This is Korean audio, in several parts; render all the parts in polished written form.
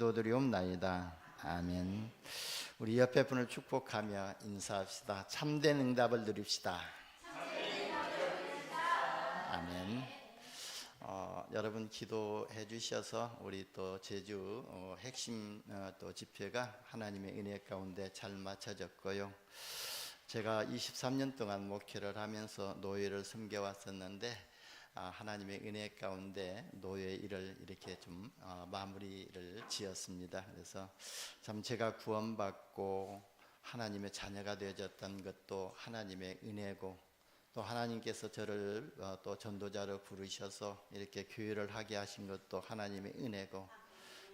기도드리옵나이다. 아멘. 우리 옆에 분을 축복하며 인사합시다. 참된 응답을 누립시다. 아멘. 여러분 기도해 주셔서 우리 또 제주 핵심 또 집회가 하나님의 은혜 가운데 잘 마쳐졌고요. 제가 23년 동안 목회를 하면서 노예를 섬겨왔었는데 하나님의 은혜 가운데 노예 일을 이렇게 좀 마무리를 지었습니다. 그래서 참 제가 구원받고 하나님의 자녀가 되어졌던 것도 하나님의 은혜고, 또 하나님께서 저를 또 전도자로 부르셔서 이렇게 교회를 하게 하신 것도 하나님의 은혜고,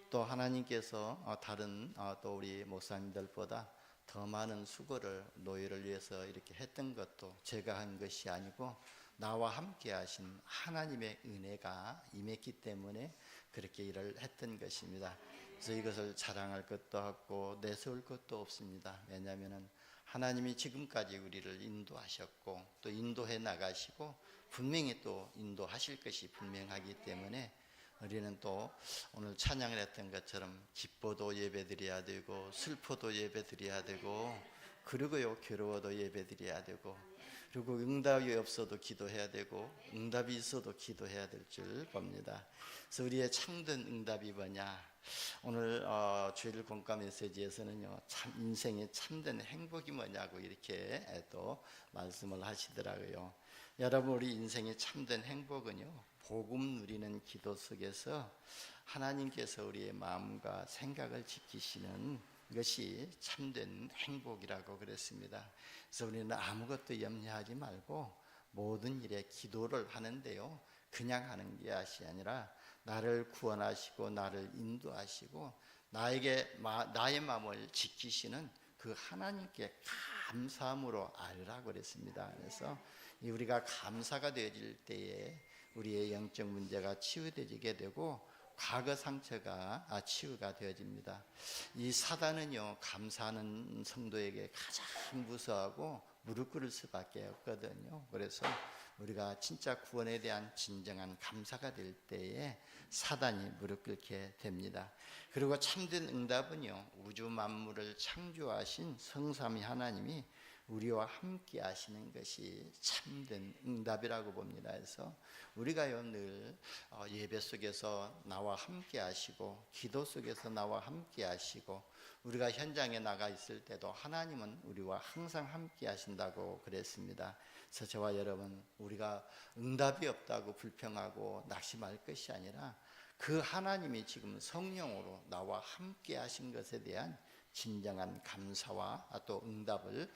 또 하나님께서 다른 또 우리 목사님들보다 더 많은 수고를 노예를 위해서 이렇게 했던 것도 제가 한 것이 아니고 나와 함께 하신 하나님의 은혜가 임했기 때문에 그렇게 일을 했던 것입니다. 그래서 이것을 자랑할 것도 없고 내세울 것도 없습니다. 왜냐하면 하나님이 지금까지 우리를 인도하셨고 또 인도해 나가시고 분명히 또 인도하실 것이 분명하기 때문에 우리는 또 오늘 찬양을 했던 것처럼 기뻐도 예배드려야 되고 슬퍼도 예배드려야 되고, 그리고요 괴로워도 예배드려야 되고, 그리고 응답이 없어도 기도해야 되고 응답이 있어도 기도해야 될 줄 봅니다. 그래서 우리의 참된 응답이 뭐냐, 오늘 주일 공과 메시지에서는요 인생의 참된 행복이 뭐냐고 이렇게 또 말씀을 하시더라고요. 여러분, 우리 인생의 참된 행복은요 복음 누리는 기도 속에서 하나님께서 우리의 마음과 생각을 지키시는 이것이 참된 행복이라고 그랬습니다. 그래서 우리는 아무것도 염려하지 말고 모든 일에 기도를 하는데요, 그냥 하는 것이 아니라 나를 구원하시고 나를 인도하시고 나의 마음을 지키시는 그 하나님께 감사함으로 알으라고 그랬습니다. 그래서 우리가 감사가 되어질 때에 우리의 영적 문제가 치유되게 되고 과거 상처가 치유가 되어집니다. 이 사단은요 감사하는 성도에게 가장 무서워하고 무릎 꿇을 수밖에 없거든요. 그래서 우리가 진짜 구원에 대한 진정한 감사가 될 때에 사단이 무릎 꿇게 됩니다. 그리고 참된 응답은요 우주 만물을 창조하신 성삼위 하나님이 우리와 함께 하시는 것이 참된 응답이라고 봅니다. 그래서 우리가요 늘 예배 속에서 나와 함께 하시고 기도 속에서 나와 함께 하시고 우리가 현장에 나가 있을 때도 하나님은 우리와 항상 함께 하신다고 그랬습니다. 그래서 저와 여러분, 우리가 응답이 없다고 불평하고 낙심할 것이 아니라 그 하나님이 지금 성령으로 나와 함께 하신 것에 대한 진정한 감사와 또 응답을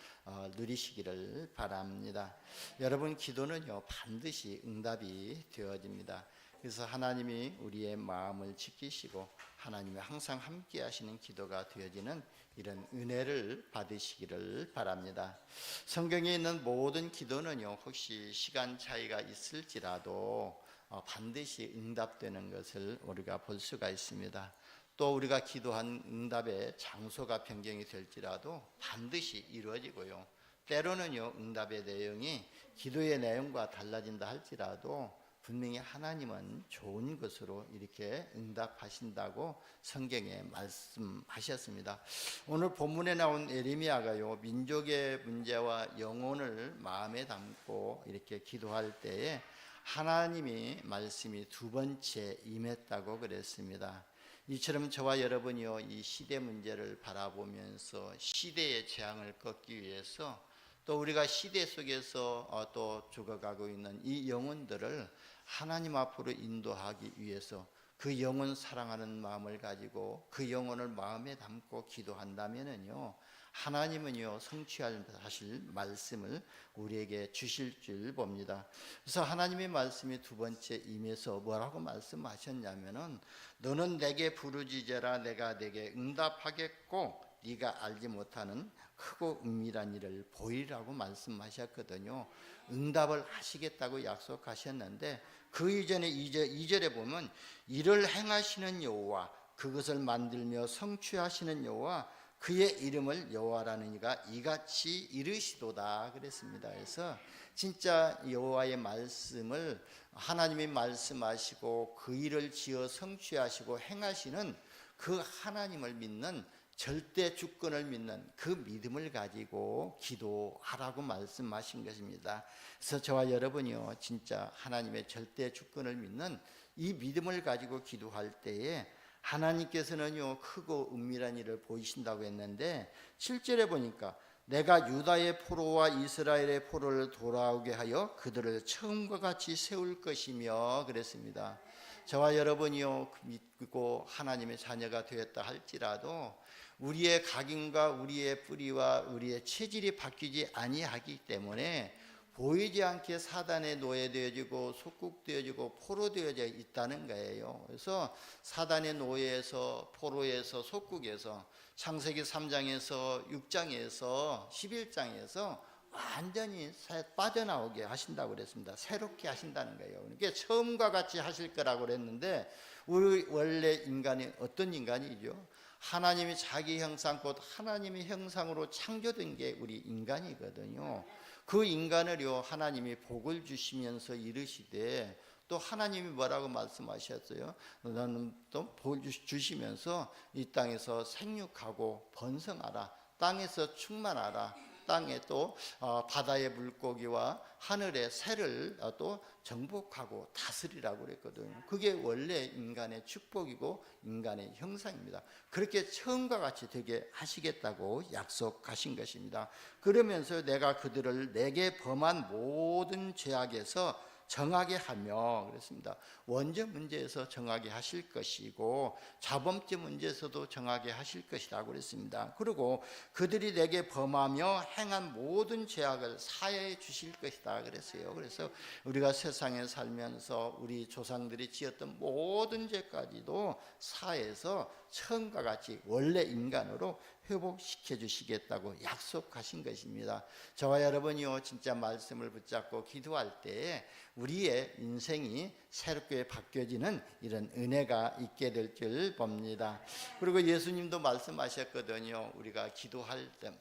누리시기를 바랍니다. 여러분, 기도는요 반드시 응답이 되어집니다. 그래서 하나님이 우리의 마음을 지키시고 하나님이 항상 함께 하시는 기도가 되어지는 이런 은혜를 받으시기를 바랍니다. 성경에 있는 모든 기도는요 혹시 시간 차이가 있을지라도 반드시 응답되는 것을 우리가 볼 수가 있습니다. 또 우리가 기도한 응답의 장소가 변경이 될지라도 반드시 이루어지고요, 때로는요 응답의 내용이 기도의 내용과 달라진다 할지라도 분명히 하나님은 좋은 것으로 이렇게 응답하신다고 성경에 말씀하셨습니다. 오늘 본문에 나온 예레미야가요 민족의 문제와 영혼을 마음에 담고 이렇게 기도할 때에 하나님이 말씀이 두 번째 임했다고 그랬습니다. 이처럼 저와 여러분이요 이 시대 문제를 바라보면서 시대의 재앙을 꺾기 위해서 또 우리가 시대 속에서 또 죽어가고 있는 이 영혼들을 하나님 앞으로 인도하기 위해서 그 영혼 사랑하는 마음을 가지고 그 영혼을 마음에 담고 기도한다면은요 하나님은요 성취하실 말씀을 우리에게 주실 줄 봅니다. 그래서 하나님의 말씀이 두 번째 임해서 뭐라고 말씀하셨냐면은 너는 내게 부르짖어라 내가 내게 응답하겠고 네가 알지 못하는 크고 은밀한 일을 보이라고 말씀하셨거든요. 응답을 하시겠다고 약속하셨는데 그 이전에 2절에 보면 이를 행하시는 여호와 그것을 만들며 성취하시는 여호와 그의 이름을 여호와라는 이가 이같이 이르시도다 그랬습니다. 그래서 진짜 여호와의 말씀을 하나님이 말씀하시고 그 일을 지어 성취하시고 행하시는 그 하나님을 믿는 절대 주권을 믿는 그 믿음을 가지고 기도하라고 말씀하신 것입니다. 그래서 저와 여러분이요, 진짜 하나님의 절대 주권을 믿는 이 믿음을 가지고 기도할 때에 하나님께서는요, 크고 은밀한 일을 보이신다고 했는데 7절에 보니까 내가 유다의 포로와 이스라엘의 포로를 돌아오게 하여 그들을 처음과 같이 세울 것이며 그랬습니다. 저와 여러분이요, 믿고 하나님의 자녀가 되었다 할지라도 우리의 각인과 우리의 뿌리와 우리의 체질이 바뀌지 아니하기 때문에 보이지 않게 사단에 노예되어지고 속국되어지고 포로되어져 있다는 거예요. 그래서 사단의 노예에서, 포로에서, 속국에서 창세기 3장에서 6장에서 11장에서 완전히 빠져나오게 하신다고 그랬습니다. 새롭게 하신다는 거예요. 그러니까 처음과 같이 하실 거라고 그랬는데, 우리 원래 인간이 어떤 인간이죠? 하나님이 자기 형상, 곧 하나님의 형상으로 창조된 게 우리 인간이거든요. 그 인간을요, 하나님이 복을 주시면서 이르시되, 또 하나님이 뭐라고 말씀하셨어요? 너는 또 복을 주시면서 이 땅에서 생육하고 번성하라, 땅에서 충만하라, 땅에 또 바다의 물고기와 하늘의 새를 또 정복하고 다스리라고 그랬거든요. 그게 원래 인간의 축복이고 인간의 형상입니다. 그렇게 처음과 같이 되게 하시겠다고 약속하신 것입니다. 그러면서 내가 그들을 내게 범한 모든 죄악에서 정하게 하며 그랬습니다. 원죄 문제에서 정하게 하실 것이고 자범죄 문제에서도 정하게 하실 것이라고 그랬습니다. 그리고 그들이 내게 범하며 행한 모든 죄악을 사해 주실 것이다 그랬어요. 그래서 우리가 세상에 살면서 우리 조상들이 지었던 모든 죄까지도 사해서 처음과 같이 원래 인간으로 회복시켜 주시겠다고 약속하신 것입니다. 저와 여러분이요, 진짜 말씀을 붙잡고 기도할 때에 우리의 인생이 새롭게 바뀌어지는 이런 은혜가 있게 될 줄 봅니다. 그리고 예수님도 말씀하셨거든요. 우리가 기도할 때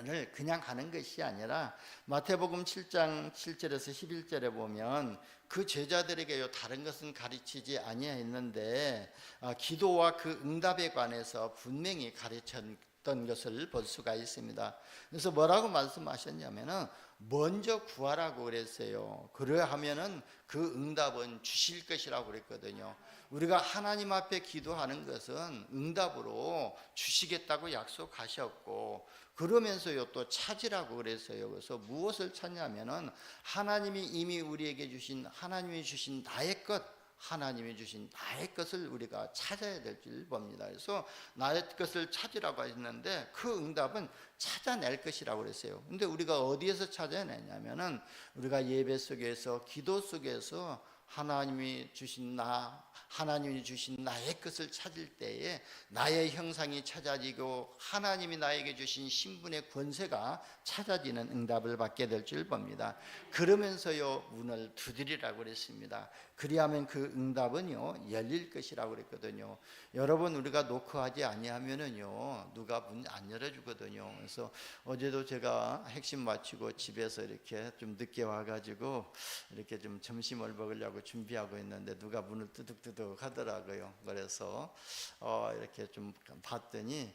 를 그냥 하는 것이 아니라 마태복음 7장 7절에서 11절에 보면 그 제자들에게요, 다른 것은 가르치지 아니하였는데 기도와 그 응답에 관해서 분명히 가르쳤던 것을 볼 수가 있습니다. 그래서 뭐라고 말씀하셨냐면은 먼저 구하라고 그랬어요. 그러하면은 그 응답은 주실 것이라고 그랬거든요. 우리가 하나님 앞에 기도하는 것은 응답으로 주시겠다고 약속하셨고, 그러면서요 또 찾으라고 그랬어요. 그래서 무엇을 찾냐면은 하나님이 이미 우리에게 주신, 하나님이 주신 나의 것, 하나님이 주신 나의 것을 우리가 찾아야 될 줄 봅니다. 그래서 나의 것을 찾으라고 했는데 그 응답은 찾아낼 것이라고 그랬어요. 근데 우리가 어디에서 찾아내냐면은 우리가 예배 속에서, 기도 속에서 하나님이 주신 하나님이 주신 나의 것을 찾을 때에 나의 형상이 찾아지고 하나님이 나에게 주신 신분의 권세가 찾아지는 응답을 받게 될 줄 봅니다. 그러면서요 문을 두드리라고 그랬습니다. 그리하면 그 응답은요 열릴 것이라고 그랬거든요. 여러분, 우리가 노크하지 아니하면은요 누가 문 안 열어주거든요. 그래서 어제도 제가 핵심 마치고 집에서 이렇게 좀 늦게 와가지고 이렇게 좀 점심을 먹으려고 준비하고 있는데 누가 문을 뜨득뜨득 하더라고요. 그래서 이렇게 좀 봤더니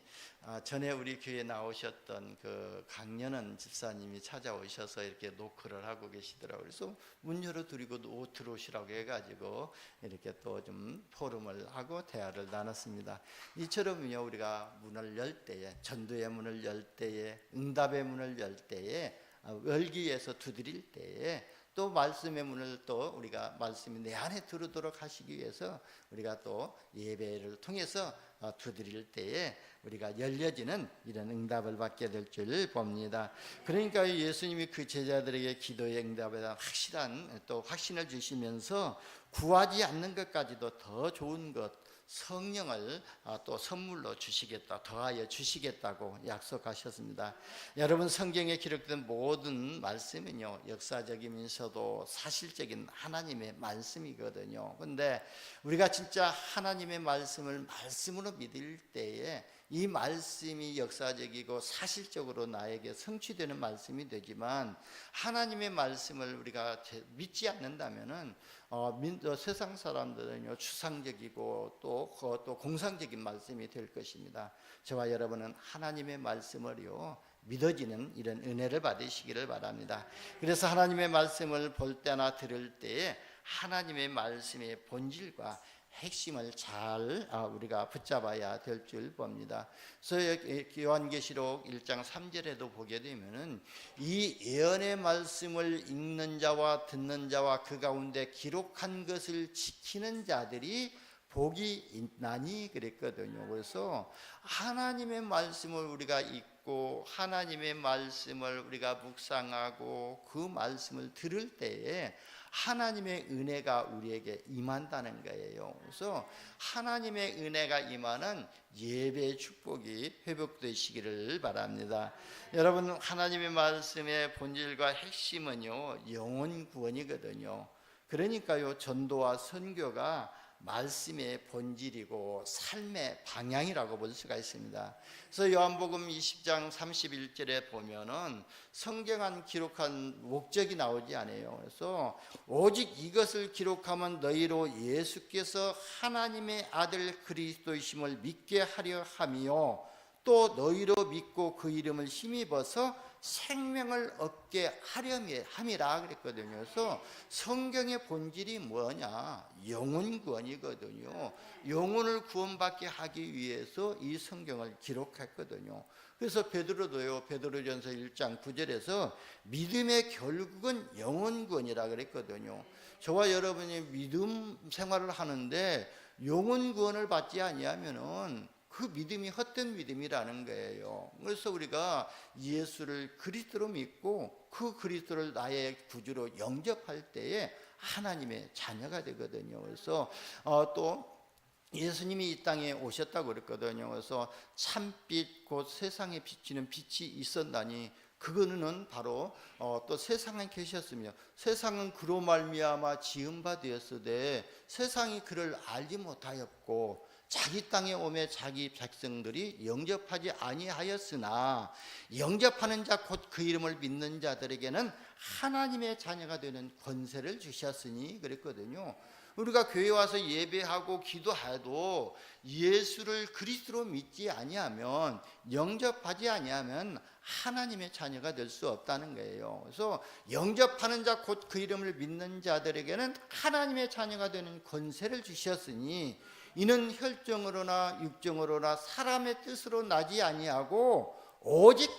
전에 우리 교회에 나오셨던 그 강연은 집사님이 찾아오셔서 이렇게 노크를 하고 계시더라고요. 그래서 문 열어드리고 들어오시라고 해가지고 이렇게 또 좀 포럼을 하고 대화를 나눴습니다. 이처럼요 우리가 문을 열 때에, 전도의 문을 열 때에, 응답의 문을 열 때에, 열기 위해서 두드릴 때에, 또 말씀의 문을 또 우리가 말씀이 내 안에 들어오도록 하시기 위해서 우리가 또 예배를 통해서 두드릴 때에 우리가 열려지는 이런 응답을 받게 될 줄 봅니다. 그러니까 예수님이 그 제자들에게 기도의 응답에 대한 확실한 또 확신을 주시면서 구하지 않는 것까지도 더 좋은 것, 성령을 또 선물로 주시겠다, 더하여 주시겠다고 약속하셨습니다. 여러분, 성경에 기록된 모든 말씀은요 역사적이면서도 사실적인 하나님의 말씀이거든요. 그런데 우리가 진짜 하나님의 말씀을 말씀으로 믿을 때에 이 말씀이 역사적이고 사실적으로 나에게 성취되는 말씀이 되지만, 하나님의 말씀을 우리가 믿지 않는다면은 세상 사람들은요 추상적이고 또 공상적인 말씀이 될 것입니다. 저와 여러분은 하나님의 말씀을요 믿어지는 이런 은혜를 받으시기를 바랍니다. 그래서 하나님의 말씀을 볼 때나 들을 때에 하나님의 말씀의 본질과 핵심을 잘 우리가 붙잡아야 될 줄 봅니다. 그래서 요한계시록 1장 3절에도 보게 되면은 이 예언의 말씀을 읽는 자와 듣는 자와 그 가운데 기록한 것을 지키는 자들이 복이 있나니 그랬거든요. 그래서 하나님의 말씀을 우리가 읽고 하나님의 말씀을 우리가 묵상하고 그 말씀을 들을 때에 하나님의 은혜가 우리에게 임한다는 거예요. 그래서 하나님의 은혜가 임하는 예배의 축복이 회복되시기를 바랍니다. 여러분, 하나님의 말씀의 본질과 핵심은요 영혼 구원이거든요. 그러니까요 전도와 선교가 말씀의 본질이고 삶의 방향이라고 볼 수가 있습니다. 그래서 요한복음 20장 31절에 보면은 성경 기록한 목적이 나오지 않아요. 그래서 오직 이것을 기록하면 너희로 예수께서 하나님의 아들 그리스도이심을 믿게 하려 하며 또 너희로 믿고 그 이름을 힘입어서 생명을 얻게 함이라 그랬거든요. 그래서 성경의 본질이 뭐냐? 영혼 구원이거든요. 영혼을 구원받게 하기 위해서 이 성경을 기록했거든요. 그래서 베드로도요 베드로전서 1장 9절에서 믿음의 결국은 영혼 구원이라 그랬거든요. 저와 여러분이 믿음 생활을 하는데 영혼 구원을 받지 아니하면은 그 믿음이 헛된 믿음이라는 거예요. 그래서 우리가 예수를 그리스도로 믿고 그 그리스도를 나의 구주로 영접할 때에 하나님의 자녀가 되거든요. 그래서 또 예수님이 이 땅에 오셨다고 그랬거든요. 그래서 참빛 곧 세상에 비치는 빛이 있었나니 그거는 바로 또 세상에 계셨으며 세상은 그로 말미암아 지은 바 되었으되 세상이 그를 알지 못하였고 자기 땅에 오매 자기 백성들이 영접하지 아니하였으나 영접하는 자 곧 그 이름을 믿는 자들에게는 하나님의 자녀가 되는 권세를 주셨으니 그랬거든요. 우리가 교회 와서 예배하고 기도해도 예수를 그리스도로 믿지 아니하면 영접하지 아니하면 하나님의 자녀가 될 수 없다는 거예요. 그래서 영접하는 자 곧 그 이름을 믿는 자들에게는 하나님의 자녀가 되는 권세를 주셨으니 이는 혈정으로나 육정으로나 사람의 뜻으로 나지 아니하고 오직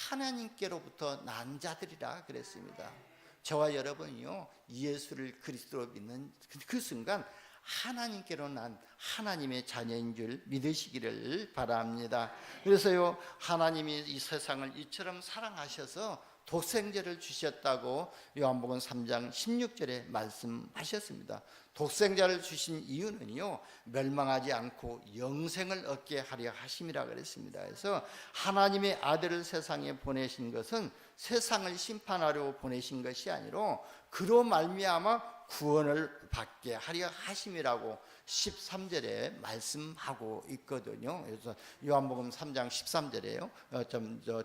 하나님께로부터 난 자들이라 그랬습니다. 저와 여러분이요 예수를 그리스도로 믿는 그 순간 하나님께로 난 하나님의 자녀인 줄 믿으시기를 바랍니다. 그래서요 하나님이 이 세상을 이처럼 사랑하셔서 독생자를 주셨다고 요한복음 3장 16절에 말씀하셨습니다. 독생자를 주신 이유는요 멸망하지 않고 영생을 얻게 하려 하심이라 그랬습니다. 그래서 하나님의 아들을 세상에 보내신 것은 세상을 심판하려고 보내신 것이 아니라 그로 말미암아 구원을 받게 하려 하심이라고 13절에 말씀하고 있거든요. 그래서 요한복음 3장 13절에요.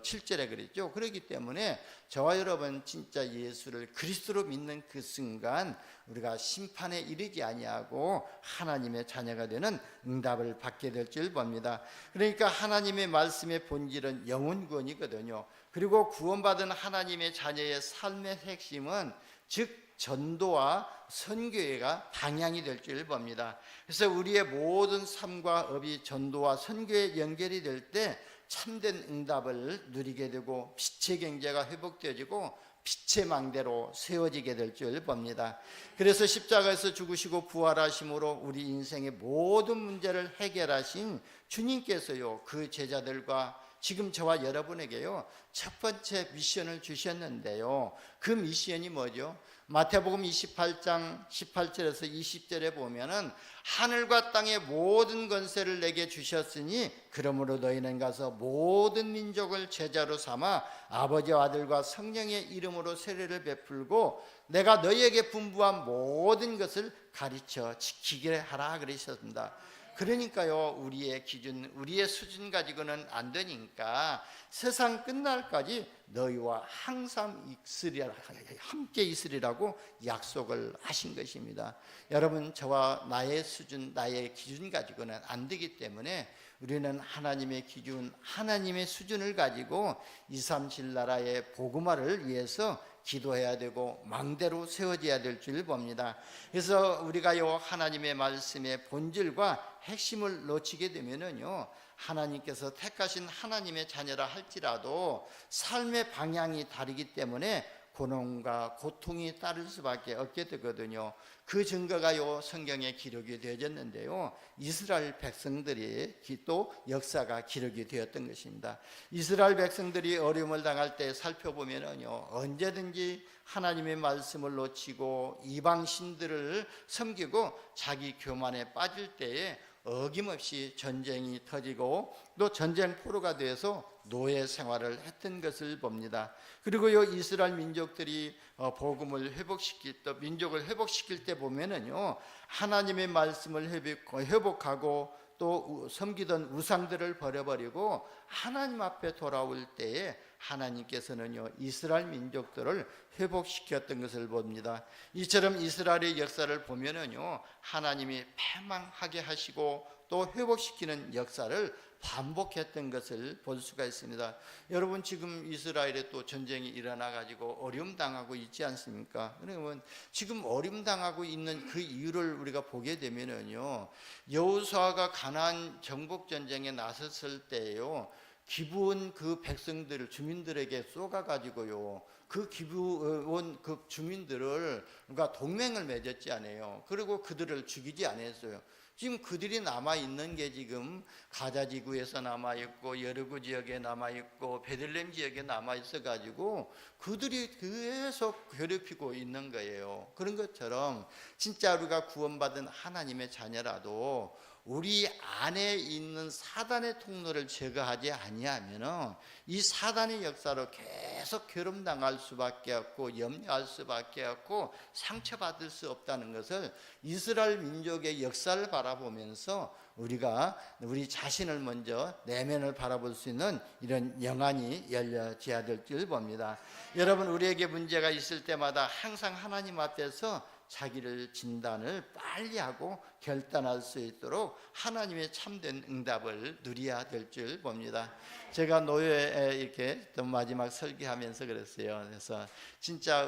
7절에 그랬죠. 그렇기 때문에 저와 여러분 진짜 예수를 그리스도로 믿는 그 순간 우리가 심판에 이르지 아니하고 하나님의 자녀가 되는 응답을 받게 될 줄 봅니다. 그러니까 하나님의 말씀의 본질은 영혼 구원이거든요. 그리고 구원받은 하나님의 자녀의 삶의 핵심은 즉 전도와 선교회가 방향이 될 줄 봅니다. 그래서 우리의 모든 삶과 업이 전도와 선교에 연결이 될 때 참된 응답을 누리게 되고 빛의 경제가 회복되어지고 빛의 망대로 세워지게 될 줄 봅니다. 그래서 십자가에서 죽으시고 부활하심으로 우리 인생의 모든 문제를 해결하신 주님께서요 그 제자들과 지금 저와 여러분에게요 첫 번째 미션을 주셨는데요. 그 미션이 뭐죠? 마태복음 28장 18절에서 20절에 보면은 하늘과 땅의 모든 권세를 내게 주셨으니 그러므로 너희는 가서 모든 민족을 제자로 삼아 아버지와 아들과 성령의 이름으로 세례를 베풀고 내가 너희에게 분부한 모든 것을 가르쳐 지키게 하라 그러셨습니다. 그러니까요, 우리의 기준, 우리의 수준 가지고는 안 되니까 세상 끝날까지 너희와 항상 있으리라, 함께 있으리라고 약속을 하신 것입니다. 여러분, 저와 나의 수준, 나의 기준 가지고는 안 되기 때문에 우리는 하나님의 기준, 하나님의 수준을 가지고 237 나라의 복음화를 위해서 기도해야 되고 망대로 세워져야 될 줄 봅니다. 그래서 우리가요, 하나님의 말씀의 본질과 핵심을 놓치게 되면은요, 하나님께서 택하신 하나님의 자녀라 할지라도 삶의 방향이 다르기 때문에 고난과 고통이 따를 수밖에 없게 되거든요. 그 증거가요, 성경에 기록이 되어졌는데요, 이스라엘 백성들이 또 역사가 기록이 되었던 것입니다. 이스라엘 백성들이 어려움을 당할 때 살펴보면요, 언제든지 하나님의 말씀을 놓치고 이방 신들을 섬기고 자기 교만에 빠질 때에 어김없이 전쟁이 터지고 또 전쟁 포로가 되어서 노예 생활을 했던 것을 봅니다. 그리고요, 이스라엘 민족들이 복음을 회복시킬 때, 민족을 회복시킬 때 보면은요, 하나님의 말씀을 회복하고 또 섬기던 우상들을 버려버리고 하나님 앞에 돌아올 때에 하나님께서는요, 이스라엘 민족들을 회복시켰던 것을 봅니다. 이처럼 이스라엘의 역사를 보면은요, 하나님이 패망하게 하시고 또 회복시키는 역사를 반복했던 것을 볼 수가 있습니다. 여러분, 지금 이스라엘에 또 전쟁이 일어나 가지고 어려움 당하고 있지 않습니까? 그러면 지금 어려움 당하고 있는 그 이유를 우리가 보게 되면은요, 여호수아가 가나안 정복 전쟁에 나섰을 때요, 기브온 그 백성들, 주민들에게 쏘가 가지고요, 그 기브온 그 주민들을 그러니까 동맹을 맺었지 않아요. 그리고 그들을 죽이지 않았어요. 지금 그들이 남아있는 게 지금 가자 지구에서 남아있고 여르고 지역에 남아있고 베들레헴 지역에 남아있어 가지고 그들이 계속 괴롭히고 있는 거예요. 그런 것처럼 진짜 우리가 구원받은 하나님의 자녀라도 우리 안에 있는 사단의 통로를 제거하지 아니하면 이 사단의 역사로 계속 괴롭당할 수밖에 없고 염려할 수밖에 없고 상처받을 수 없다는 것을 이스라엘 민족의 역사를 바라보면서 우리가 우리 자신을 먼저 내면을 바라볼 수 있는 이런 영안이 열려져야 될 줄 봅니다. 여러분, 우리에게 문제가 있을 때마다 항상 하나님 앞에서 자기를 진단을 빨리 하고 결단할 수 있도록 하나님의 참된 응답을 누려야 될 줄 봅니다. 제가 노예에 이렇게 또 마지막 설교하면서 그랬어요. 그래서 진짜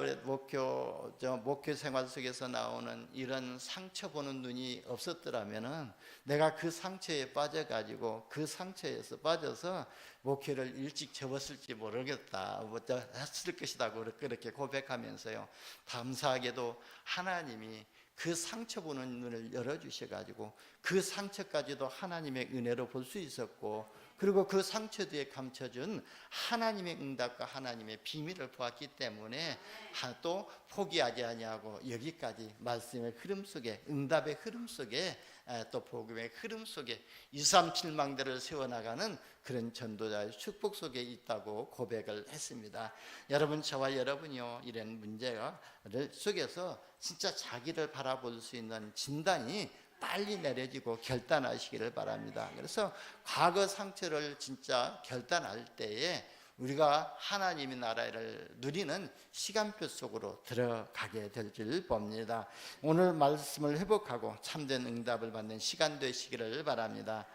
목회 생활 속에서 나오는 이런 상처 보는 눈이 없었더라면은 내가 그 상처에 빠져가지고 그 상처에서 빠져서 목회를 일찍 접었을지 모르겠다, 했을 것이다, 그렇게 고백하면서요, 감사하게도 하나님이 그 상처 보는 눈을 열어주셔가지고 그 상처까지도 하나님의 은혜로 볼 수 있었고, 그리고 그 상처 뒤에 감춰준 하나님의 응답과 하나님의 비밀을 보았기 때문에 또 포기하지 아니하고 여기까지 말씀의 흐름 속에, 응답의 흐름 속에, 또 복음의 흐름 속에 237 망대를 세워나가는 그런 전도자의 축복 속에 있다고 고백을 했습니다. 여러분, 저와 여러분이요, 이런 문제가 속에서 진짜 자기를 바라볼 수 있는 진단이 빨리 내려지고 결단하시기를 바랍니다. 그래서 과거 상처를 진짜 결단할 때에 우리가 하나님의 나라를 누리는 시간표 속으로 들어가게 될 줄 봅니다. 오늘 말씀을 회복하고 참된 응답을 받는 시간 되시기를 바랍니다.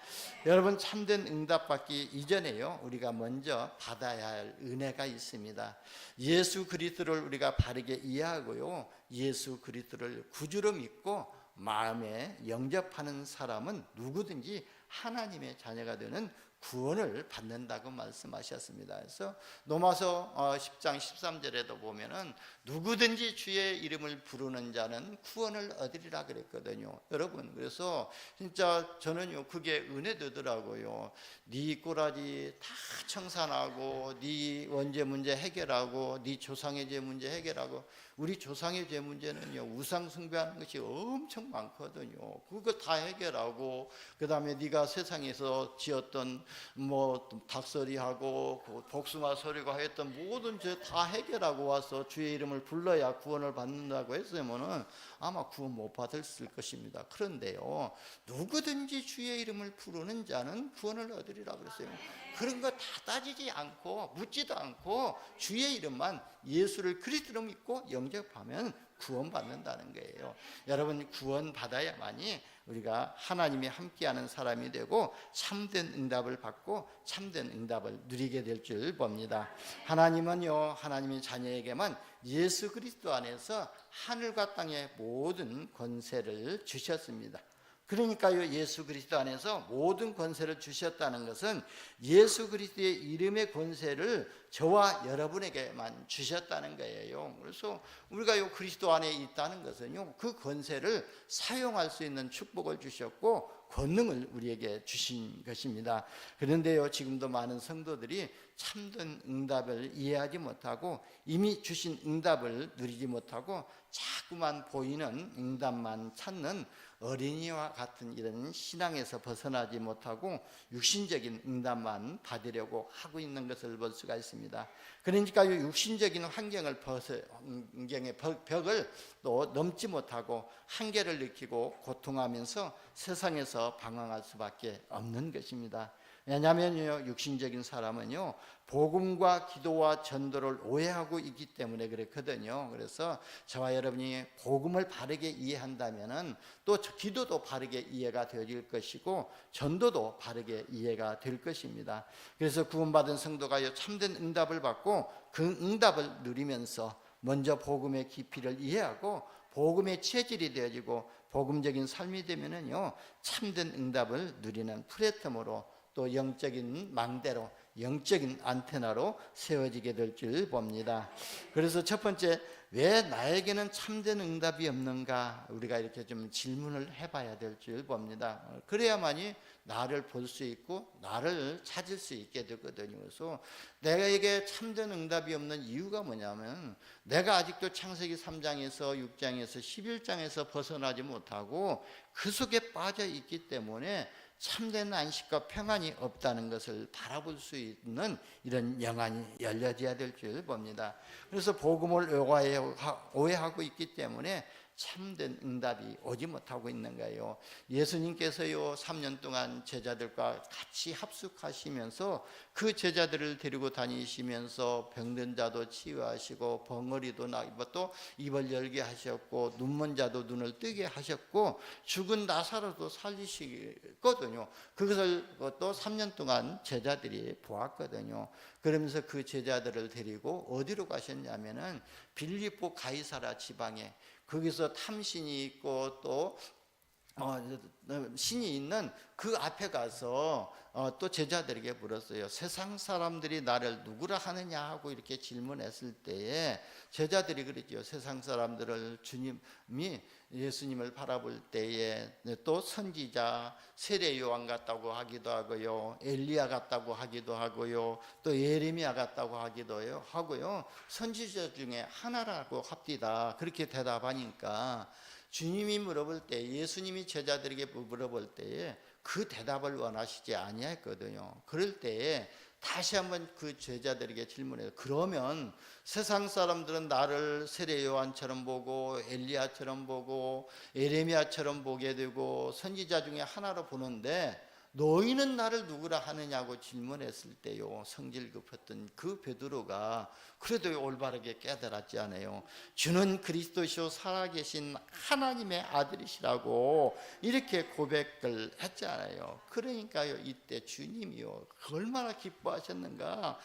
여러분, 참된 응답 받기 이전에요, 우리가 먼저 받아야 할 은혜가 있습니다. 예수 그리스도를 우리가 바르게 이해하고요, 예수 그리스도를 구주로 믿고 마음에 영접하는 사람은 누구든지 하나님의 자녀가 되는 구원을 받는다고 말씀하셨습니다. 그래서 로마서 10장 13절에도 보면은 누구든지 주의 이름을 부르는 자는 구원을 얻으리라 그랬거든요. 여러분, 그래서 진짜 저는요, 그게 은혜되더라고요. 네 꼬라지 다 청산하고 네 원죄 문제 해결하고 네 조상의 죄 문제 해결하고, 우리 조상의 죄 문제는요, 우상 숭배하는 것이 엄청 많거든요. 그거 다 해결하고, 그 다음에 네가 세상에서 지었던 뭐 닭소리하고 복숭아 소리가 했던 모든 죄 다 해결하고 와서 주의 이름을 불러야 구원을 받는다고 했으면은 아마 구원 못 받았을 것입니다. 그런데요, 누구든지 주의 이름을 부르는 자는 구원을 얻으리라 그랬어요. 그런 거 다 따지지 않고 묻지도 않고 주의 이름만, 예수를 그리스도로 믿고 영접하면 구원받는다는 거예요. 여러분, 구원받아야만이 우리가 하나님이 함께하는 사람이 되고 참된 응답을 받고 참된 응답을 누리게 될 줄 봅니다. 하나님은요, 하나님의 자녀에게만 예수 그리스도 안에서 하늘과 땅의 모든 권세를 주셨습니다. 그러니까요, 예수 그리스도 안에서 모든 권세를 주셨다는 것은 예수 그리스도의 이름의 권세를 저와 여러분에게만 주셨다는 거예요. 그래서 우리가 그리스도 안에 있다는 것은요, 그 권세를 사용할 수 있는 축복을 주셨고 권능을 우리에게 주신 것입니다. 그런데요, 지금도 많은 성도들이 참된 응답을 이해하지 못하고 이미 주신 응답을 누리지 못하고 자꾸만 보이는 응답만 찾는 어린이와 같은 이런 신앙에서 벗어나지 못하고 육신적인 응답만 받으려고 하고 있는 것을 볼 수가 있습니다. 그러니까 육신적인 환경의 벽을 또 넘지 못하고 한계를 느끼고 고통하면서 세상에서 방황할 수밖에 없는 것입니다. 왜냐하면요, 육신적인 사람은요, 복음과 기도와 전도를 오해하고 있기 때문에 그렇거든요. 그래서 저와 여러분이 복음을 바르게 이해한다면은 또 기도도 바르게 이해가 되어질 것이고 전도도 바르게 이해가 될 것입니다. 그래서 구원받은 성도가 참된 응답을 받고 그 응답을 누리면서 먼저 복음의 깊이를 이해하고 복음의 체질이 되어지고 복음적인 삶이 되면은요, 참된 응답을 누리는 플랫폼으로 또 영적인 망대로, 영적인 안테나로 세워지게 될 줄 봅니다. 그래서 첫 번째, 왜 나에게는 참된 응답이 없는가, 우리가 이렇게 좀 질문을 해봐야 될 줄 봅니다. 그래야만이 나를 볼 수 있고 나를 찾을 수 있게 되거든요. 그래서 내게 참된 응답이 없는 이유가 뭐냐면, 내가 아직도 창세기 3장에서 6장에서 11장에서 벗어나지 못하고 그 속에 빠져 있기 때문에 참된 안식과 평안이 없다는 것을 바라볼 수 있는 이런 영안이 열려져야 될 줄 봅니다. 그래서 복음을 오해하고 있기 때문에 참된 응답이 오지 못하고 있는 거예요. 예수님께서요, 3년 동안 제자들과 같이 합숙하시면서 그 제자들을 데리고 다니시면서 병든 자도 치유하시고 벙어리도 나고 또 입을 열게 하셨고 눈먼 자도 눈을 뜨게 하셨고 죽은 나사로도 살리시거든요. 그것을 또 3년 동안 제자들이 보았거든요. 그러면서 그 제자들을 데리고 어디로 가셨냐면은 빌립보 가이사라 지방에, 거기서 탐신이 있고 또 신이 있는 그 앞에 가서 또 제자들에게 물었어요. 세상 사람들이 나를 누구라 하느냐 하고 이렇게 질문했을 때에 제자들이 그랬죠. 세상 사람들을 주님이 예수님을 바라볼 때에 또 선지자, 세례 요한 같다고 하기도 하고요, 엘리야 같다고 하기도 하고요, 또 예레미야 같다고 하기도 하고요, 선지자 중에 하나라고 합디다, 그렇게 대답하니까 주님이 물어볼 때, 예수님이 제자들에게 물어볼 때에 그 대답을 원하시지 아니했거든요. 그럴 때에 다시 한번 그 제자들에게 질문해요. 그러면 세상 사람들은 나를 세례 요한처럼 보고 엘리야처럼 보고 예레미야처럼 보게 되고 선지자 중에 하나로 보는데 너희는 나를 누구라 하느냐고 질문했을 때요, 성질 급했던 그 베드로가 그래도 올바르게 깨달았지 않아요. 주는 그리스도시요 살아계신 하나님의 아들이시라고 이렇게 고백을 했잖아요. 그러니까요, 이때 주님이요 얼마나 기뻐하셨는가.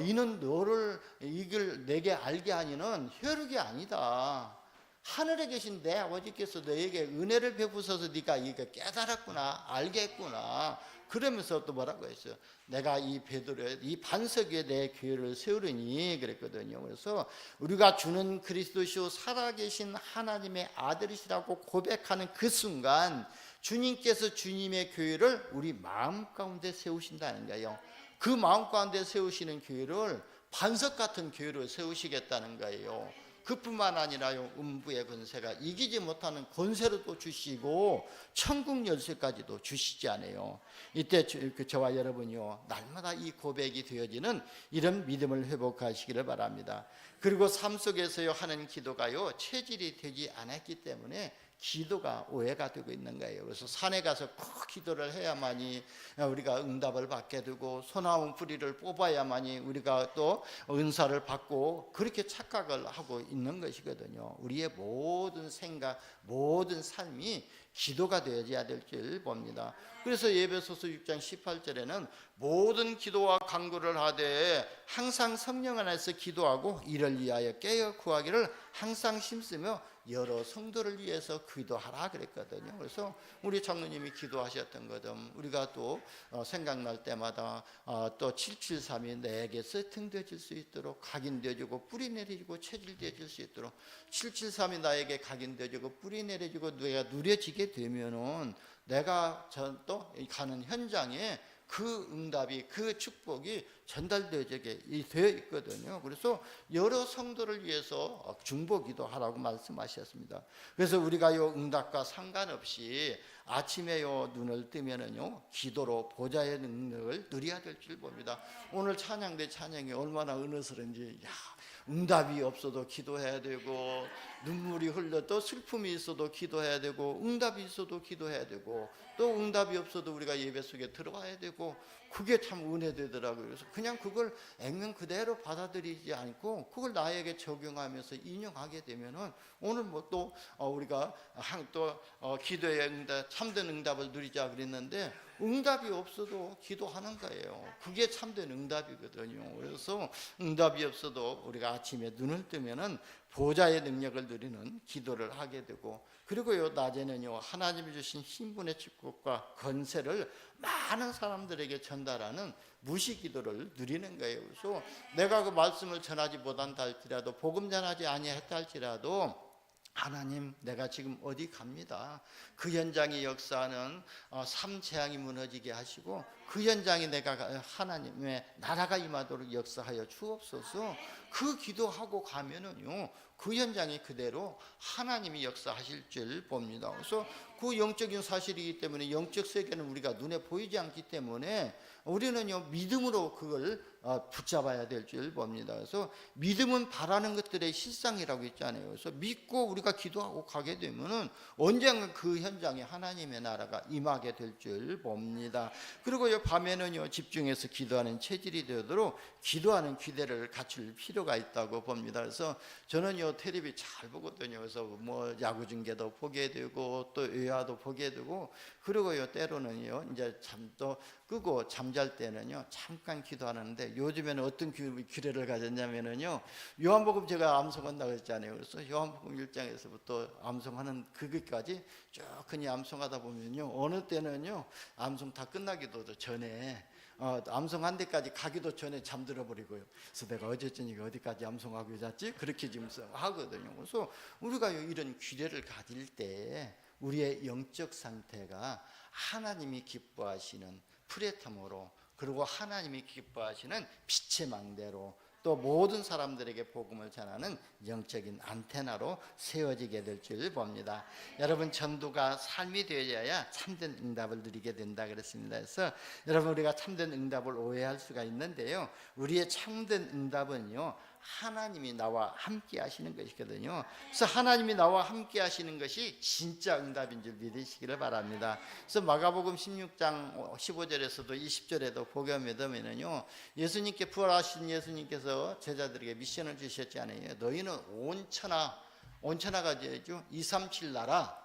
이는 너를 이걸 내게 알게 하니는 혈육이 아니다, 하늘에 계신 내 아버지께서 너에게 은혜를 베푸셔서 네가 이거 깨달았구나, 알겠구나. 그러면서 또 뭐라고 했어요? 내가 이 베드로의 이 반석 위에 내 교회를 세우리니 그랬거든요. 그래서 우리가 주는 그리스도시요 살아계신 하나님의 아들이시라고 고백하는 그 순간 주님께서 주님의 교회를 우리 마음 가운데 세우신다는 거예요. 그 마음 가운데 세우시는 교회를 반석 같은 교회를 세우시겠다는 거예요. 그뿐만 아니라요, 음부의 권세가 이기지 못하는 권세를 또 주시고 천국 열쇠까지도 주시지 않아요. 이때 저와 여러분이요, 날마다 이 고백이 되어지는 이런 믿음을 회복하시기를 바랍니다. 그리고 삶 속에서요 하는 기도가요 체질이 되지 않았기 때문에 기도가 오해가 되고 있는 거예요. 그래서 산에 가서 꼭 기도를 해야만이 우리가 응답을 받게 되고, 소나무 뿌리를 뽑아야만이 우리가 또 은사를 받고, 그렇게 착각을 하고 있는 것이거든요. 우리의 모든 생각, 모든 삶이 기도가 되어야 될 줄 봅니다. 그래서 에베소서 6장 18절에는 모든 기도와 간구를 하되 항상 성령 안에서 기도하고 이를 위하여 깨어 구하기를 항상 힘쓰며 여러 성도를 위해서 기도하라 그랬거든요. 그래서 우리 장로님이 기도하셨던 것은 우리가 또 생각날 때마다 또 773이 내게 세팅되어질 수 있도록 각인되어지고 뿌리 내려지고 체질되어질 수 있도록, 773이 나에게 각인되어지고 뿌리 내려지고 내가 누려지게 되면은 내가 또 가는 현장에 그 응답이, 그 축복이 전달되게 되어 있거든요. 그래서 여러 성도를 위해서 중보기도 하라고 말씀하셨습니다. 그래서 우리가요 응답과 상관없이 아침에요 눈을 뜨면은요 기도로 보좌의 능력을 누려야 될 줄 봅니다. 오늘 찬양대 찬양이 얼마나 은혜스러운지, 응답이 없어도 기도해야 되고, 눈물이 흘러도 슬픔이 있어도 기도해야 되고, 응답이 있어도 기도해야 되고, 또 응답이 없어도 우리가 예배 속에 들어와야 되고, 그게 참 은혜되더라고요. 그래서 그냥 그걸 액면 그대로 받아들이지 않고 그걸 나에게 적용하면서 인용하게 되면은 오늘 뭐 또 우리가 또 기도의 응답, 참된 응답을 누리자 그랬는데 응답이 없어도 기도하는 거예요. 그게 참된 응답이거든요. 그래서 응답이 없어도 우리가 아침에 눈을 뜨면은 보좌의 능력을 누리는 기도를 하게 되고, 그리고요 낮에는요 하나님이 주신 신분의 축복과 권세를 많은 사람들에게 전달하는 무시기도를 누리는 거예요. 그래서 내가 그 말씀을 전하지 못한다 할지라도, 복음 전하지 아니했다 할지라도, 하나님 내가 지금 어디 갑니다. 그 현장이 역사하는 삶 재앙이 무너지게 하시고 그 현장에 내가 하나님의 나라가 임하도록 역사하여 주옵소서. 그 기도하고 가면은요 그 현장이 그대로 하나님이 역사하실 줄 봅니다. 그래서 그 영적인 사실이기 때문에, 영적 세계는 우리가 눈에 보이지 않기 때문에 우리는요 믿음으로 그걸 붙잡아야 될 줄 봅니다. 그래서 믿음은 바라는 것들의 실상이라고 했잖아요. 그래서 믿고 우리가 기도하고 가게 되면은 언젠가 그 현장에 하나님의 나라가 임하게 될 줄 봅니다. 그리고요 밤에는요 집중해서 기도하는 체질이 되도록 기도하는 기대를 갖출 필요가 있다고 봅니다. 그래서 저는요 텔레비 잘 보거든요. 그래서 뭐 야구 중계도 보게 되고 또 의화도 보게 되고, 그리고요 때로는요 이제 잠도 끄고 잠잘 때는요 잠깐 기도하는데, 요즘에는 어떤 규례를 가졌냐면은요 요한복음 제가 암송한다고 했잖아요. 그래서 요한복음 1장에서부터 암송하는 그것까지 쭉 그냥 암송하다 보면요 어느 때는요 암송 다 끝나기도 전에 암송한 데까지 가기도 전에 잠들어 버리고요. 그래서 내가 어제 저녁에 어디까지 암송하고 잤지? 그렇게 지금 하거든요. 그래서 우리가 이런 규례를 가질 때 우리의 영적 상태가 하나님이 기뻐하시는 프레탐으로, 그리고 하나님이 기뻐하시는 빛의 망대로, 또 모든 사람들에게 복음을 전하는 영적인 안테나로 세워지게 될 줄 봅니다. 여러분 전도가 삶이 되어야 참된 응답을 누리게 된다 그랬습니다. 그래서 여러분 우리가 참된 응답을 오해할 수가 있는데요, 우리의 참된 응답은요 하나님이 나와 함께 하시는 것이거든요. 그래서 하나님이 나와 함께 하시는 것이 진짜 응답인 줄 믿으시기를 바랍니다. 그래서 마가복음 16장 15절에서도 20절에도 보게 되면요 예수님께 부활하신 예수님께서 제자들에게 미션을 주셨잖아요. 너희는 온천하가 되죠. 237 나라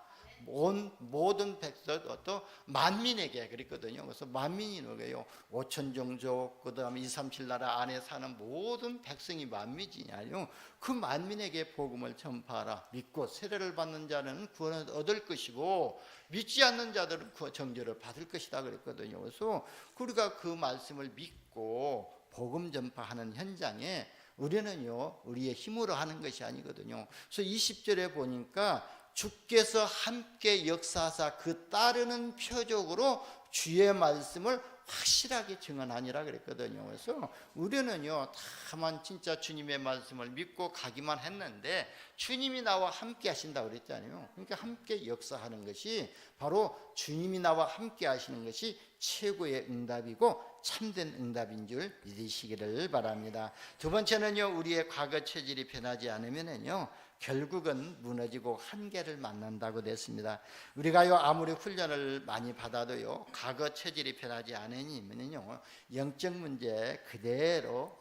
모든 백성 또 만민에게 그랬거든요. 그래서 만민이 누구예요? 5천 종족, 그 다음에 237 나라 안에 사는 모든 백성이 만민이냐요. 그 만민에게 복음을 전파하라. 믿고 세례를 받는 자는 구원을 얻을 것이고 믿지 않는 자들은 그 정죄를 받을 것이다 그랬거든요. 그래서 우리가 그 말씀을 믿고 복음 전파하는 현장에 우리는요 우리의 힘으로 하는 것이 아니거든요. 그래서 20절에 보니까 주께서 함께 역사하사 그 따르는 표적으로 주의 말씀을 확실하게 증언하니라 그랬거든요. 그래서 우리는요, 다만 진짜 주님의 말씀을 믿고 가기만 했는데 주님이 나와 함께 하신다고 그랬잖아요. 그러니까 함께 역사하는 것이 바로 주님이 나와 함께 하시는 것이 최고의 응답이고 참된 응답인 줄 믿으시기를 바랍니다. 두 번째는요, 우리의 과거 체질이 변하지 않으면요, 결국은 무너지고 한계를 만난다고 됐습니다. 우리가요, 아무리 훈련을 많이 받아도요, 과거 체질이 변하지 않으면요, 영적 문제 그대로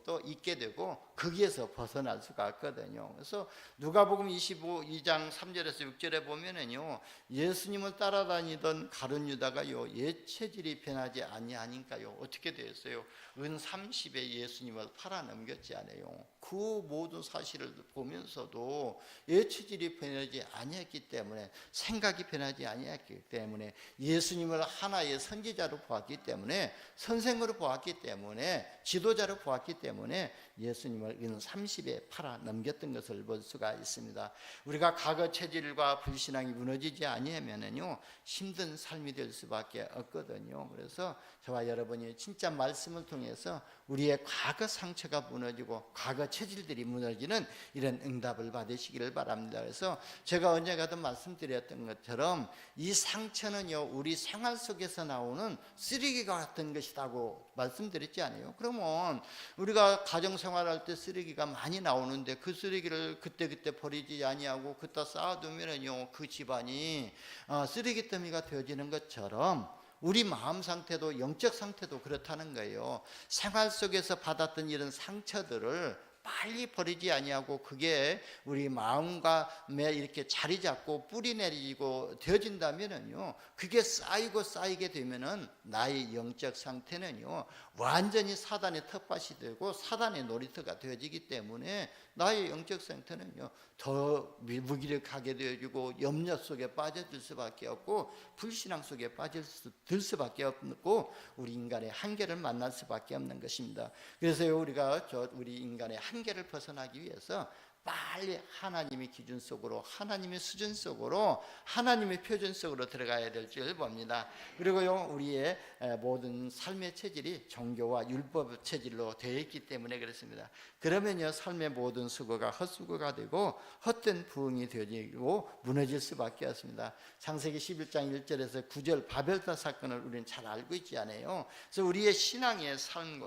또 있게 되고 거기에서 벗어날 수가 없거든요. 그래서 누가복음 25장 3절에서 6절에 보면은요, 예수님을 따라다니던 가룟 유다가요, 옛 체질이 변하지 아니하니까요, 어떻게 되었어요? 은 30에 예수님을 팔아 넘겼지 않아요. 그 모든 사실을 보면서도 옛 체질이 변하지 아니했기 때문에, 생각이 변하지 아니했기 때문에, 예수님을 하나의 선지자로 보았기 때문에, 선생으로 보았기 때문에, 지도자로 보았기 때문에 예수님을 은 30에 팔아 넘겼던 것을 볼 수가 있습니다. 우리가 과거 체질과 불신앙이 무너지지 아니하면요, 힘든 삶이 될 수밖에 없거든요. 그래서 저와 여러분이 진짜 말씀을 통해서 우리의 과거 상처가 무너지고 과거 체질들이 무너지는 이런 응답을 받으시기를 바랍니다. 그래서 제가 언젠가도 말씀드렸던 것처럼 이 상처는요, 우리 생활 속에서 나오는 쓰레기가 같은 것이라고 말씀드렸지 않아요? 그러면 우리가 가정생활할 때 쓰레기가 많이 나오는데 그 쓰레기를 그때그때 버리지 아니하고 그따 쌓아두면은요, 그 집안이 쓰레기 더미가 되어지는 것처럼 우리 마음 상태도, 영적 상태도 그렇다는 거예요. 생활 속에서 받았던 이런 상처들을 빨리 버리지 아니하고 그게 우리 마음에 이렇게 자리 잡고 뿌리 내리고 되어진다면은요, 그게 쌓이게 되면은 나의 영적 상태는요, 완전히 사단의 텃밭이 되고 사단의 놀이터가 되어지기 때문에 나의 영적 상태는요, 더 무기력하게 되어지고 염려 속에 빠져들 수밖에 없고 불신앙 속에 빠질 수밖에 없고 우리 인간의 한계를 만날 수밖에 없는 것입니다. 그래서 우리가 우리 인간의 한계를 벗어나기 위해서 빨리 하나님의 기준 속으로, 하나님의 수준 속으로, 하나님의 표준 속으로 들어가야 될 줄 봅니다. 그리고요, 우리의 모든 삶의 체질이 종교와 율법 체질로 되어 있기 때문에 그렇습니다. 그러면요, 삶의 모든 수고가 헛수고가 되고 헛된 부흥이 되어지고 무너질 수밖에 없습니다. 창세기 11장 1절에서 9절 바벨탑 사건을 우리는 잘 알고 있지 않아요? 그래서 우리의 신앙의 삶,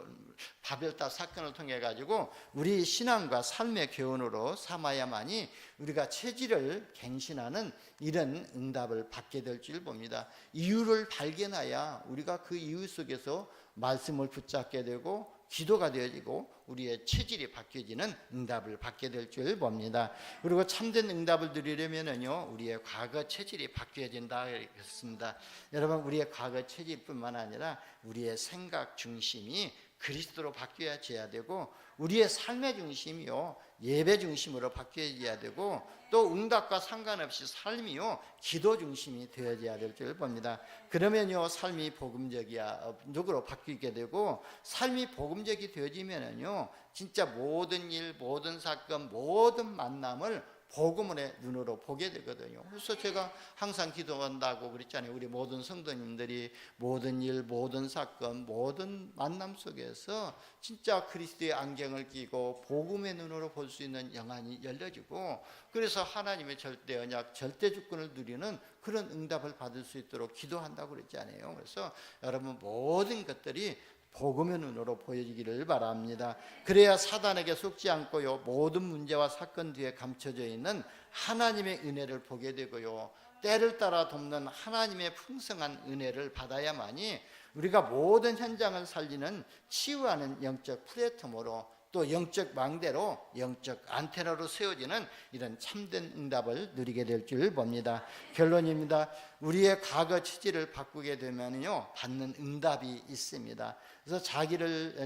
바벨탑 사건을 통해 가지고 우리 신앙과 삶의 교훈으로 삼아야만이 우리가 체질을 갱신하는 이런 응답을 받게 될 줄 봅니다. 이유를 발견해야 우리가 그 이유 속에서 말씀을 붙잡게 되고 기도가 되어지고 우리의 체질이 바뀌어지는 응답을 받게 될 줄 봅니다. 그리고 참된 응답을 누리려면요, 우리의 과거 체질이 바뀌어진다 했습니다. 여러분, 우리의 과거 체질뿐만 아니라 우리의 생각 중심이 그리스도로 바뀌어져야 되고 우리의 삶의 중심이요, 예배 중심으로 바뀌어져야 되고 또 응답과 상관없이 삶이요, 기도 중심이 되어져야 될 줄 봅니다. 그러면요, 삶이 복음적으로 바뀌게 되고 삶이 복음적이 되어지면은요, 진짜 모든 일, 모든 사건, 모든 만남을 복음의 눈으로 보게 되거든요. 그래서 제가 항상 기도한다고 그랬잖아요. 우리 모든 성도님들이 모든 일, 모든 사건, 모든 만남 속에서 진짜 그리스도의 안경을 끼고 복음의 눈으로 볼 수 있는 영안이 열려지고 그래서 하나님의 절대 언약, 절대 주권을 누리는 그런 응답을 받을 수 있도록 기도한다고 그랬잖아요. 그래서 여러분, 모든 것들이 복음의 눈으로 보여지기를 바랍니다. 그래야 사단에게 속지 않고요, 모든 문제와 사건 뒤에 감춰져 있는 하나님의 은혜를 보게 되고요, 때를 따라 돕는 하나님의 풍성한 은혜를 받아야만이 우리가 모든 현장을 살리는 치유하는 영적 플랫폼으로 또 영적 망대로, 영적 안테나로 세워지는 이런 참된 응답을 누리게 될 줄 봅니다. 결론입니다. 우리의 과거 체질을 바꾸게 되면요, 받는 응답이 있습니다. 그래서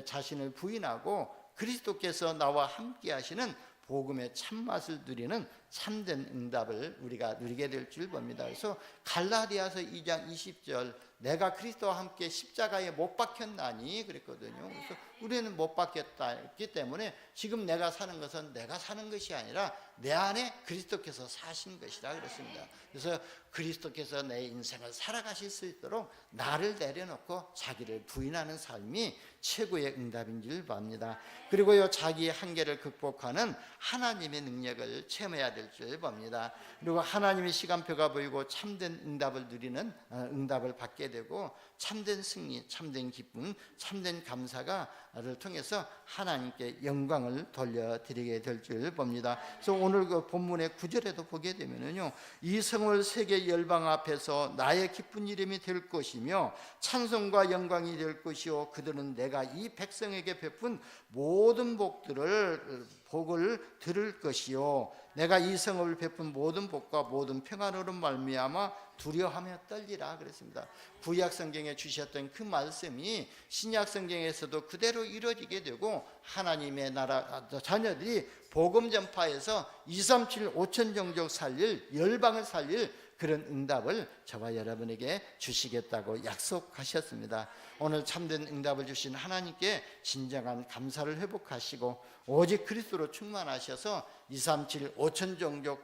자신을 부인하고 그리스도께서 나와 함께 하시는 복음의 참맛을 누리는 참된 응답을 우리가 누리게 될 줄 봅니다. 그래서 갈라디아서 2장 20절, 내가 그리스도와 함께 십자가에 못 박혔나니 그랬거든요. 그래서 우리는 못 박혔기 때문에 지금 내가 사는 것은 내가 사는 것이 아니라 내 안에 그리스도께서 사신 것이다 그랬습니다. 그래서 그리스도께서 내 인생을 살아가실 수 있도록 나를 내려놓고 자기를 부인하는 삶이 최고의 응답인 줄 봅니다. 그리고요, 자기의 한계를 극복하는 하나님의 능력을 체험해야 될 줄 봅니다. 그리고 하나님의 시간표가 보이고 참된 응답을 누리는 응답을 받게 되고, 참된 승리, 참된 기쁨, 참된 감사가를 통해서 하나님께 영광을 돌려드리게 될 줄 봅니다. 그래서 오늘 그 본문의 9절에도 보게 되면은요, 이 성을 세계 열방 앞에서 나의 기쁜 이름이 될 것이며 찬송과 영광이 될 것이요 그들은 내가 이 백성에게 베푼 모든 복을 들을 것이요 내가 이 성을 베푼 모든 복과 모든 평안으로 말미암아 두려워하며 떨리라 그랬습니다. 구약 성경에 주셨던 그 말씀이 신약 성경에서도 그대로 이루어지게 되고, 하나님의 나라 자녀들이 복음 전파에서 237 5천 종족 살릴, 열방을 살릴 그런 응답을 저와 여러분에게 주시겠다고 약속하셨습니다. 오늘 참된 응답을 주신 하나님께 진정한 감사를 회복하시고 오직 그리스도로 충만하셔서 237 5천 종족을,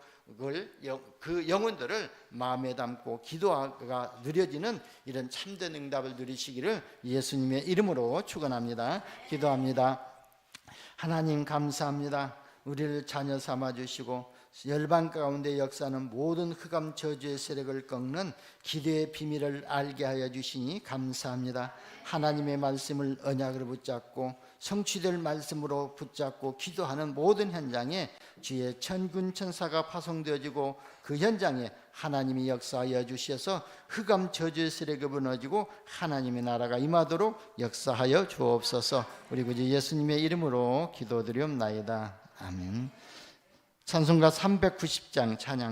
그 영혼들을 마음에 담고 기도가 누려지는 이런 참된 응답을 누리시기를 예수님의 이름으로 축원합니다. 기도합니다. 하나님 감사합니다. 우리를 자녀 삼아주시고 열방 가운데 역사하는 모든 흑암 저주의 세력을 꺾는 기도의 비밀을 알게 하여 주시니 감사합니다. 하나님의 말씀을 언약으로 붙잡고 성취될 말씀으로 붙잡고 기도하는 모든 현장에 주의 천군 천사가 파송되어지고 그 현장에 하나님이 역사하여 주셔서 흑암 저주의 세력이 무너지고 하나님의 나라가 임하도록 역사하여 주옵소서. 우리 구주 예수님의 이름으로 기도드리옵나이다. 아멘. 찬송가 390장 찬양.